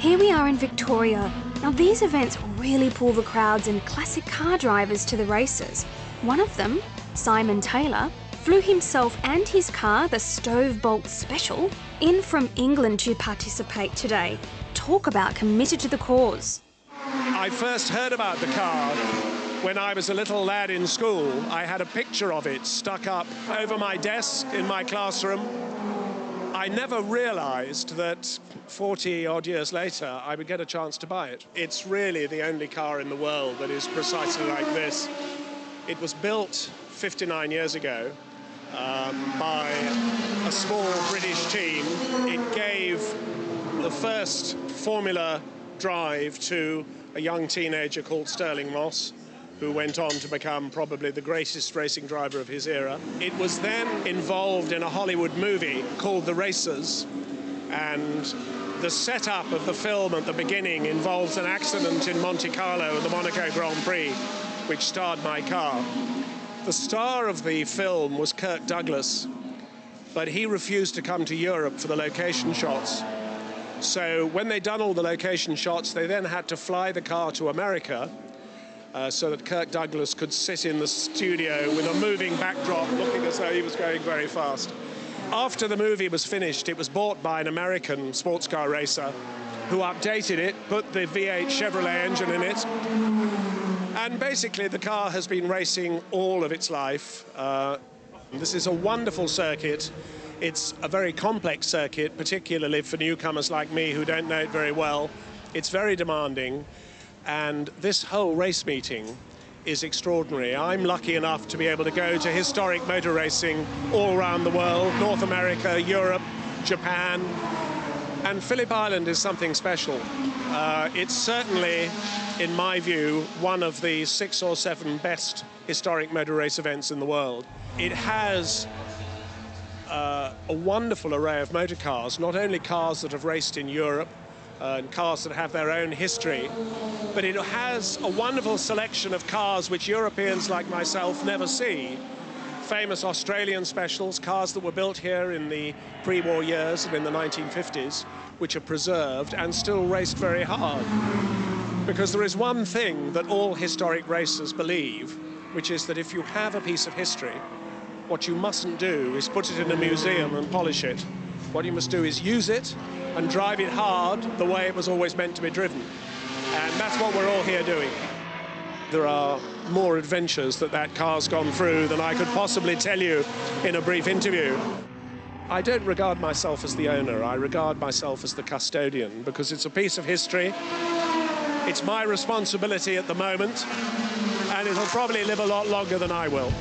Here we are in Victoria. Now these events really pull the crowds and classic car drivers to the races. One of them, Simon Taylor, flew himself and his car, the Stovebolt Special, in from England to participate today. Talk about committed to the cause. I first heard about the car when I was a little lad in school. I had a picture of it stuck up over my desk in my classroom. I never realized that 40-odd years later I would get a chance to buy it. It's really the only car in the world that is precisely like this. It was built 59 years ago by a small British team. It gave the first Formula drive to a young teenager called Sterling Moss, who went on to become probably the greatest racing driver of his era. It was then involved in a Hollywood movie called The Racers, and the setup of the film at the beginning involves an accident in Monte Carlo at the Monaco Grand Prix, which starred my car. The star of the film was Kirk Douglas, but he refused to come to Europe for the location shots. So when they'd done all the location shots, they then had to fly the car to America so that Kirk Douglas could sit in the studio with a moving backdrop, looking as though he was going very fast. After the movie was finished, it was bought by an American sports car racer who updated it, put the V8 Chevrolet engine in it, and basically the car has been racing all of its life. This is a wonderful circuit. It's a very complex circuit, particularly for newcomers like me who don't know it very well. It's very demanding, and this whole race meeting is extraordinary. I'm lucky enough to be able to go to historic motor racing all around the world, North America, Europe, Japan, and Phillip Island is something special. It's certainly, in my view, one of the 6 or 7 best historic motor race events in the world. It has a wonderful array of motor cars, not only cars that have raced in Europe and cars that have their own history, but it has a wonderful selection of cars which Europeans like myself never see. Famous Australian specials, cars that were built here in the pre-war years and in the 1950s, which are preserved and still raced very hard. Because there is one thing that all historic racers believe, which is that if you have a piece of history, what you mustn't do is put it in a museum and polish it. What you must do is use it and drive it hard the way it was always meant to be driven. And that's what we're all here doing. There are more adventures that car's gone through than I could possibly tell you in a brief interview. I don't regard myself as the owner, I regard myself as the custodian, because it's a piece of history. It's my responsibility at the moment, and it'll probably live a lot longer than I will.